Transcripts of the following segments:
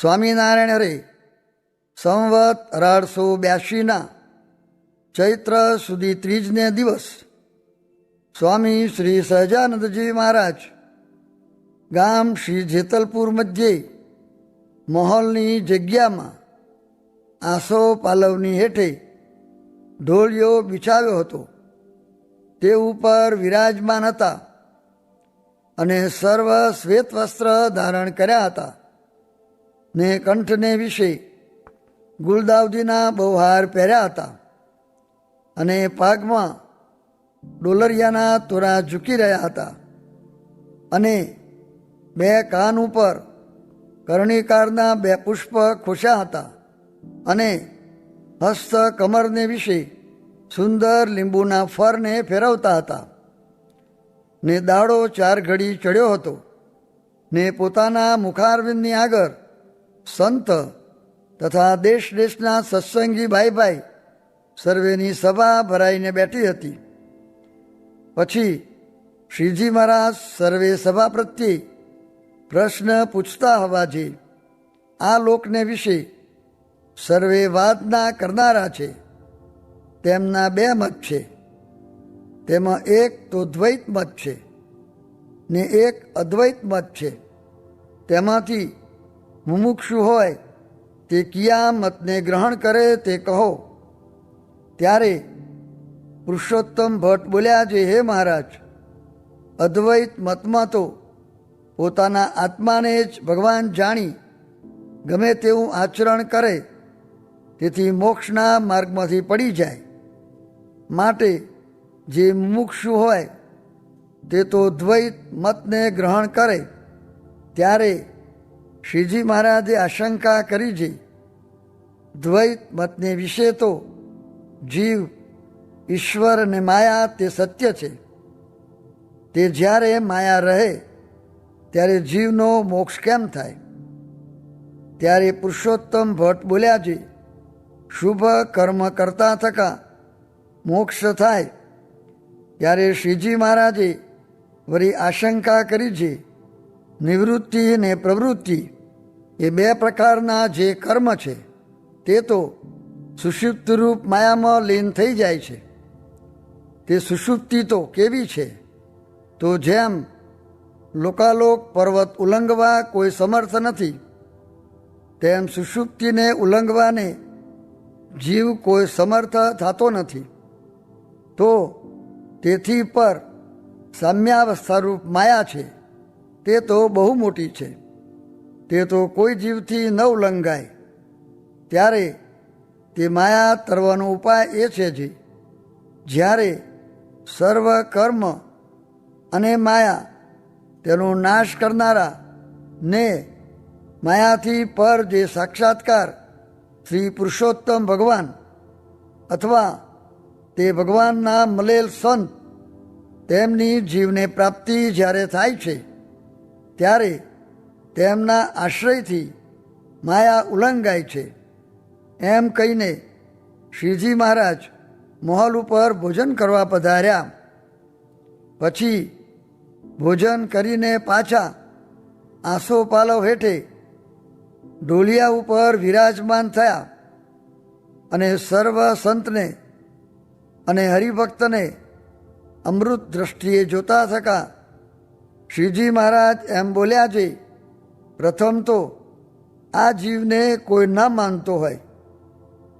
સ્વામિનારાયણ હરે સંવત 1882 ચૈત્ર સુધી ત્રીજને દિવસ સ્વામી શ્રી સહજાનંદજી મહારાજ ગામ શ્રી જેતલપુર મધ્યે મહોલની જગ્યામાં આસો પાલવની હેઠે ઢોલિયો બિછાવ્યો હતો. તે ઉપર વિરાજમાન હતા અને સર્વ શ્વેત વસ્ત્ર ધારણ કર્યા હતા ને કંઠને વિશે ગુલદાવદીના બહુહાર પહેર્યા હતા અને પાગમાં ડોલરિયાના તોરા ઝૂકી રહ્યા હતા અને બે કાન ઉપર કર્ણિકારના 2 પુષ્પ ખોશ્યા હતા અને હસ્ત કમરને વિશે સુંદર લીંબુના ફરને ફેરવતા હતા ને દાડો 4 ઘડી ચડ્યો હતો ને પોતાના મુખારવિંદની આગળ સંત તથા દેશ દેશના સત્સંગી ભાઈ ભાઈ સર્વેની સભા ભરાઈને બેઠી હતી. પછી શ્રીજી મહારાજ સર્વે સભા પ્રત્યે પ્રશ્ન પૂછતા હોવાથી આ લોકને વિશે સર્વે વાદના કરનારા છે. તેમના 2 મત છે. તેમાં એક તો દ્વૈત મત છે ને એક અદ્વૈત મત છે. તેમાંથી મુમુક્ષુ હોય તે કિયા મતને ગ્રહણ કરે તે કહો. ત્યારે પુરુષોત્તમ ભટ્ટ બોલ્યા છે, હે મહારાજ, અદ્વૈત મતમાં તો પોતાના આત્માને જ ભગવાન જાણી ગમે તેવું આચરણ કરે તેથી મોક્ષના માર્ગમાંથી પડી જાય. માટે જે મુમુક્ષુ હોય તે તો દ્વૈત મતને ગ્રહણ કરે. ત્યારે શ્રીજી મહારાજે આશંકા કરી છે, દ્વૈત મતને વિશે તો જીવ, ઈશ્વર અને માયા તે સત્ય છે. તે જ્યારે માયા રહે ત્યારે જીવનો મોક્ષ કેમ થાય? ત્યારે પુરુષોત્તમ ભટ્ટ બોલ્યા છે, શુભ કર્મ કરતા થકા મોક્ષ થાય. ત્યારે શ્રીજી મહારાજે વળી આશંકા કરી છે, નિવૃત્તિ અને પ્રવૃત્તિ એ 2 પ્રકારના જે કર્મ છે તે તો સુષુપ્તિરૂપ માયામાં લીન થઈ જાય છે. તે સુષુપ્તિ તો કેવી છે? તો જેમ લોકાલોક પર્વત ઉલ્લંઘવા કોઈ સમર્થ નથી, તેમ સુષુપ્તિને ઉલ્લંઘવાને જીવ કોઈ સમર્થ થતો નથી. તો તેથી પર સામ્યાવસ્થારૂપ માયા છે તે તો બહુ મોટી છે. તે તો કોઈ જીવથી ન ઉલ્લંઘાય. ત્યારે તે માયા તરવાનો ઉપાય એ છે જે જ્યારે સર્વ કર્મ અને માયા તેનો નાશ કરનારા ને માયાથી પર જે સાક્ષાત્કાર શ્રી પુરુષોત્તમ ભગવાન અથવા તે ભગવાનના મળેલ સંત તેમની જીવને પ્રાપ્તિ જ્યારે થાય છે ત્યારે તેમના આશ્રયથી માયા ઉલ્લંઘાય છે. એમ કહીને શ્રીજી મહારાજ મહોલ ઉપર ભોજન કરવા પધાર્યા. પછી ભોજન કરીને પાછા આસો પાલવ હેઠે ઢોલિયા ઉપર વિરાજમાન થયા અને સર્વ સંતને અને હરિભક્તને અમૃત દ્રષ્ટિએ જોતા થકા શ્રીજી મહારાજ એમ બોલ્યા છે, પ્રથમ તો આ જીવને કોઈ ન માનતો હોય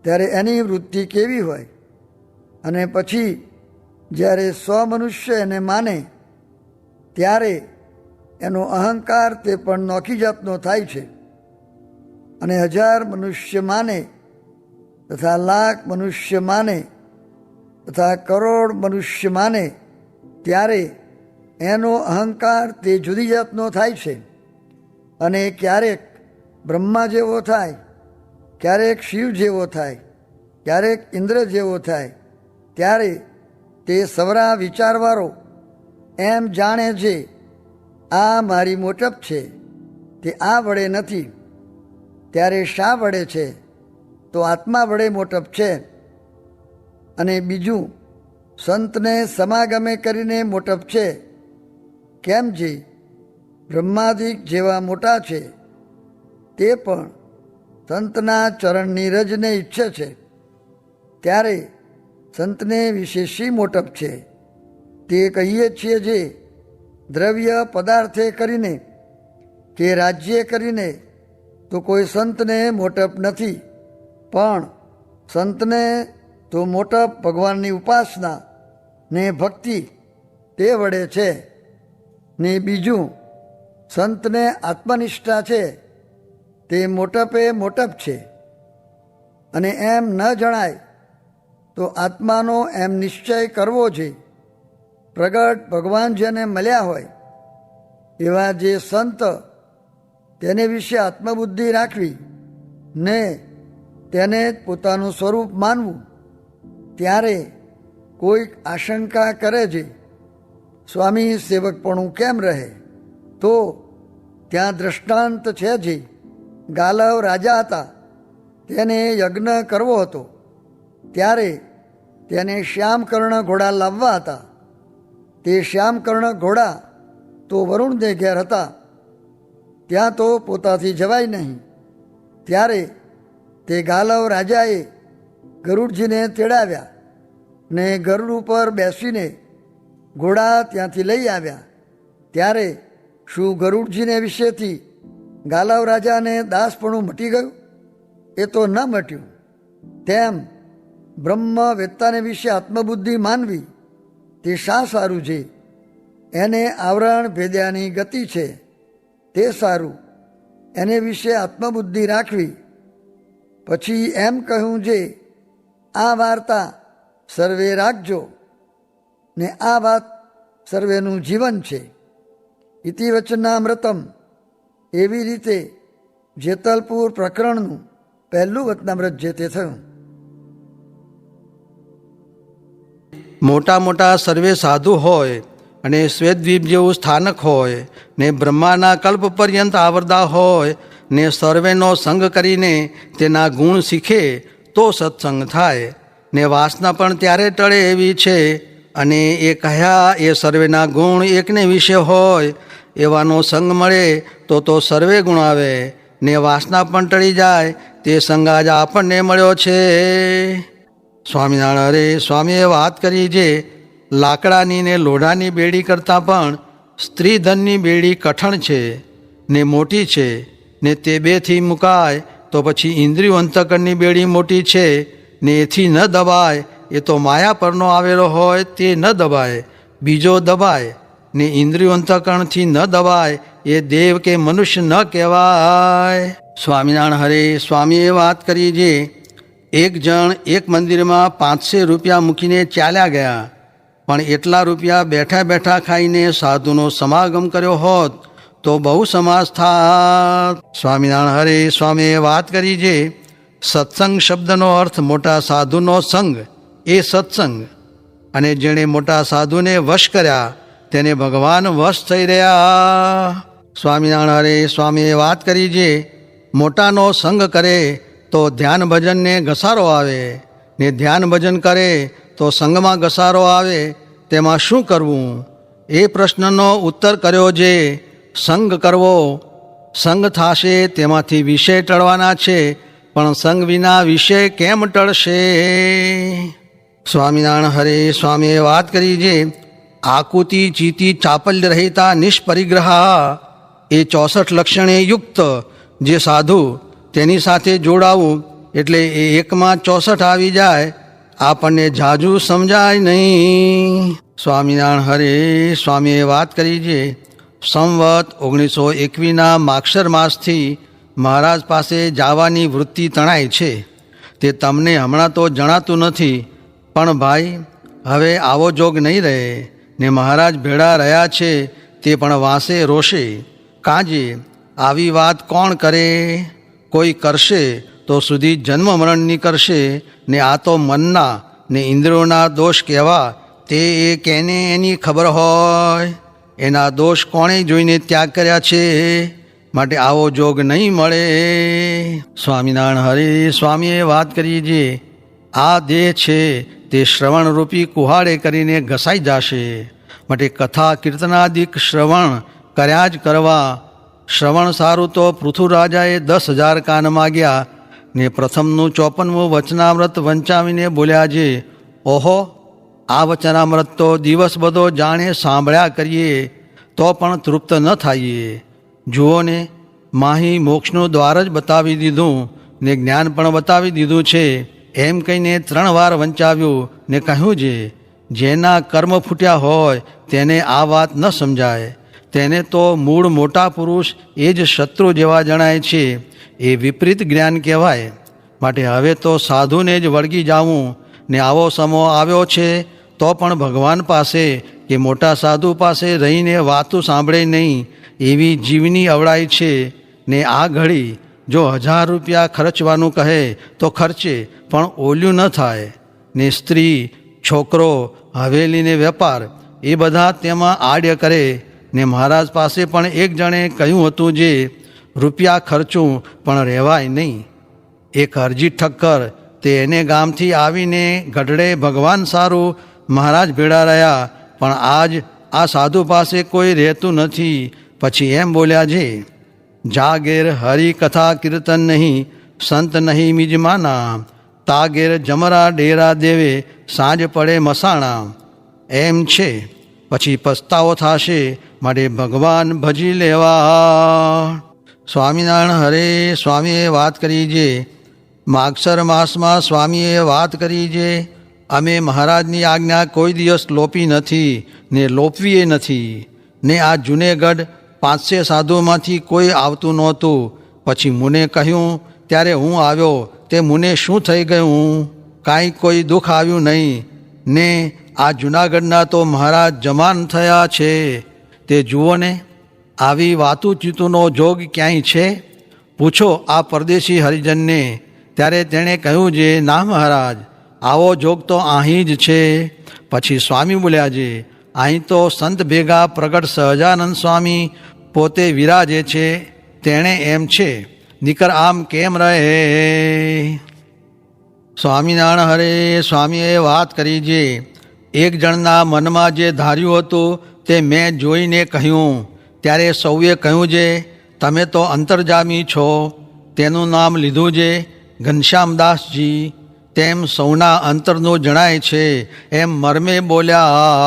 ત્યારે એની વૃત્તિ કેવી હોય, અને પછી જ્યારે 100 મનુષ્ય એને માને ત્યારે એનો અહંકાર તે પણ નોખી જાતનો થાય છે. અને 1000 મનુષ્ય માને તથા લાખ મનુષ્ય માને તથા કરોડ મનુષ્ય માને ત્યારે એનો અહંકાર તે જુદી જાતનો થાય છે. અને ક્યારેક બ્રહ્મા જેવો થાય, ક્યારેક શિવ જેવો થાય, ક્યારેક ઇન્દ્ર જેવો થાય. ત્યારે તે સવરા વિચારવાળો એમ જાણે છે, આ મારી મોટપ છે, તે આ વડે નથી. ત્યારે શા વડે છે? તો આત્મા વડે મોટપ છે. અને બીજું, સંતને સમાગમે કરીને મોટપ છે. કેમ છે? બ્રહ્માદિક જેવા મોટા છે તે પણ સંતના ચરણની રજને ઈચ્છે છે, ત્યારે સંતને વિશે શી મોટપ છે? તે કહીએ છીએ જે દ્રવ્ય પદાર્થે કરીને કે રાજ્ય કરીને તો કોઈ સંતને મોટપ નથી, પણ સંતને તો મોટપ ભગવાનની ઉપાસના ને ભક્તિ તે વડે છે. ને બીજું, સંતને આત્મનિષ્ઠા છે તે મોટપે મોટપ છે. અને એમ ન જણાય તો આત્માનો એમ નિશ્ચય કરવો છે. પ્રગટ ભગવાન જેને મળ્યા હોય એવા જે સંત, તેને વિશે આત્મબુદ્ધિ રાખવી ને તેને જ પોતાનું સ્વરૂપ માનવું. ત્યારે કોઈક આશંકા કરે છે, સ્વામી સેવકપણું કેમ રહે? તો ત્યાં દ્રષ્ટાંત છે જે ગાલવ રાજા હતા, તેને યજ્ઞ કરવો હતો, ત્યારે તેને શ્યામકર્ણ ઘોડા લાવવા હતા. તે શ્યામકર્ણ ઘોડા તો વરુણને ઘેર હતા, ત્યાં તો પોતાથી જવાય નહીં. ત્યારે તે ગાલવ રાજાએ ગરુડજીને તેડાવ્યા ને ગરુડ ઉપર બેસીને ઘોડા ત્યાંથી લઈ આવ્યા. ત્યારે શું ગરુડજીને વિશેથી ગાલવ રાજાને દાસપણું મટી ગયું? એ તો ન મટ્યું. તેમ બ્રહ્મ વેત્તાને વિશે આત્મબુદ્ધિ માનવી તે શા સારું છે? એને આવરણ ભેદ્યાની ગતિ છે તે સારું. એને વિશે આત્મબુદ્ધિ રાખવી. પછી એમ કહ્યું છે, આ વાર્તા સર્વે રાખજો ને આ વાત સર્વેનું જીવન છે. ઇતિ વચનામૃતમ. એવી રીતે જેતલપુર પ્રકરણનું પહેલું વચનામૃત જે તે થયું. મોટા મોટા સર્વે સાધુ હોય અને શ્વેતદ્વીપ જેવું સ્થાનક હોય ને બ્રહ્માના કલ્પ પર્યંત આવરદા હોય ને સર્વેનો સંગ કરીને તેના ગુણ શીખે તો સત્સંગ થાય. ને વાસના પણ ત્યારે ટળે એવી છે. અને એ કહ્યા એ સર્વેના ગુણ એકને વિશે હોય એવાનો સંગ મળે તો સર્વે ગુણ આવે ને વાસના પણ ટળી જાય. તે સંગ આજ આપણને મળ્યો છે. સ્વામિનારાયણ હરે સ્વામીએ વાત કરી છે, લાકડાની ને લોઢાની બેડી કરતાં પણ સ્ત્રીધનની બેડી કઠણ છે ને મોટી છે. ને તે બેથી મુકાય તો પછી ઇન્દ્રિય અંતકરની બેડી મોટી છે ને એથી ન દબાય. એ તો માયા પરનો આવેલો હોય તે ન દબાય, બીજો દબાય. ને ઇન્દ્રિય અંતકરણથી ન દબાય એ દેવ કે મનુષ્ય ન કહેવાય. સ્વામિનારાયણ હરે સ્વામીએ વાત કરી છે, એક જણ એક મંદિરમાં 500 રૂપિયા મૂકીને ચાલ્યા ગયા, પણ એટલા રૂપિયા બેઠા બેઠા ખાઈને સાધુનો સમાગમ કર્યો હોત તો બહુ સમાસ થાત. સ્વામિનારાયણ હરે સ્વામીએ વાત કરી છે, સત્સંગ શબ્દનો અર્થ મોટા સાધુનો સંગ એ સત્સંગ. અને જેણે મોટા સાધુને વશ કર્યા તેને ભગવાન વશ થઈ રહ્યા. સ્વામિનારાયણ હરે સ્વામીએ વાત કરી છે, મોટાનો સંગ કરે તો ધ્યાન ભજનને ઘસારો આવે ને ધ્યાન ભજન કરે તો સંગમાં ઘસારો આવે. તેમાં શું કરવું? એ પ્રશ્નનો ઉત્તર કર્યો છે, સંગ કરવો. સંગ થશે તેમાંથી વિષય ટળવાના છે, પણ સંગ વિના વિષય કેમ ટળશે? સ્વામિનારાયણ હરે સ્વામીએ વાત કરી છે, આકુતિ ચીતી ચાપલ્ય રહિતા નિષ્પરિગ્રહા. એ 64 લક્ષણે યુક્ત જે સાધુ તેની સાથે જોડાવું એટલે એ એકમાં 64 આવી જાય. આપણને જાજુ સમજાય નહીં. સ્વામિનારાયણ હરે સ્વામીએ વાત કરી છે, સંવત 1921ના માક્ષર માસથી મહારાજ પાસે જવાની વૃત્તિ તણાય છે. તે તમને હમણાં તો જણાતું નથી, પણ ભાઈ હવે આવો જોગ નહીં રહે ને મહારાજ ભેળા રહ્યા છે તે પણ વાંસે રોશે. કાંજે આવી વાત કોણ કરે? કોઈ કરશે તો સુધી જન્મ મરણની કરશે. ને આ તો મનના ને ઇન્દ્રિયોના દોષ કહેવા તે એ કેને એની ખબર હોય? એના દોષ કોણે જોઈને ત્યાગ કર્યા છે? માટે આવો જોગ નહીં મળે. સ્વામિનારાયણ હરે સ્વામીએ વાત કરી છે, આ દેહ છે તે શ્રવણરૂપી કુહાડે કરીને ઘસાઈ જશે. માટે કથા કીર્તનાદિક શ્રવણ કર્યા જ કરવા. શ્રવણ સારું તો પૃથુરાજાએ 10,000 કાન માગ્યા ને પ્રથમનું 54મું વચનામૃત વંચાવીને બોલ્યા છે, ઓહો, આ વચનામૃત તો દિવસ બધો જાણે સાંભળ્યા કરીએ તો પણ તૃપ્ત ન થાઈએ. જુઓ ને, માહી મોક્ષનું દ્વાર જ બતાવી દીધું ને જ્ઞાન પણ બતાવી દીધું છે એમ કહીને 3 વાર વંચાવ્યું ને કહ્યું છે, જેના કર્મ ફૂટ્યા હોય તેને આ વાત ન સમજાય. તેને તો મૂળ મોટા પુરુષ એ જ શત્રુ જેવા જણાય છે. એ વિપરીત જ્ઞાન કહેવાય. માટે હવે તો સાધુને જ વળગી જાવું ને આવો સમો આવ્યો છે તો પણ ભગવાન પાસે કે મોટા સાધુ પાસે રહીને વાતું સાંભળે નહીં એવી જીવની અવળાઈ છે. ને આ ઘડી જો 1000 રૂપિયા ખર્ચવાનું કહે તો ખર્ચે પણ ઓલ્યું ન થાય. ને સ્ત્રી, છોકરો, હવેલીને વેપાર એ બધા તેમાં આડ્ય કરે. ને મહારાજ પાસે પણ એક જણે કહ્યું હતું જે રૂપિયા ખર્ચું પણ રહેવાય નહીં. એક અરજી ઠક્કર તે એને ગામથી આવીને ગઢડે ભગવાન સારું મહારાજ ભેળા રહ્યા, પણ આજ આ સાધુ પાસે કોઈ રહેતું નથી. પછી એમ બોલ્યા છે, જા ઘેર હરી કથા કીર્તન નહીં, સંત નહીં મિજમાના, તા ઘેર જમરા ડેરા દેવે, સાંજ પડે મસાણા. એમ છે પછી પસ્તાવો થશે, માટે ભગવાન ભજી લેવા. સ્વામિનારાયણ હરે. સ્વામીએ વાત કરી છે, માગસર માસમાં સ્વામીએ વાત કરી છે, અમે મહારાજની આજ્ઞા કોઈ દિવસ લોપી નથી ને લોપવીએ નથી. ને આ જુનેગઢ 500 સાધુમાંથી કોઈ આવતું નહોતું. પછી મુને કહ્યું ત્યારે હું આવ્યો. તે મુને શું થઈ ગયું? કાંઈ કોઈ દુઃખ આવ્યું નહીં. ને આ જૂનાગઢના તો મહારાજ જમાન થયા છે. તે જુઓ ને, આવી વાતુચીતુનો જોગ ક્યાંય છે? પૂછો આ પરદેશી હરિજનને. ત્યારે તેણે કહ્યું છે, ના મહારાજ, આવો જોગ તો અહીં જ છે. પછી સ્વામી બોલ્યા છે, અહીં તો સંત ભેગા પ્રગટ સહજાનંદ સ્વામી પોતે વિરાજે છે. તેણે એમ છે, નીકર આમ કેમ રહે? સ્વામિનારાયણ હરે. સ્વામીએ વાત કરી છે, એક જણના મનમાં જે ધાર્યું હતું તે મેં જોઈને કહ્યું. ત્યારે સૌએ કહ્યું છે, તમે તો અંતર્જામી છો. તેનું નામ લીધું છે ઘનશ્યામદાસજી. તેમ સૌના અંતરનું જણાય છે એમ મર્મે બોલ્યા.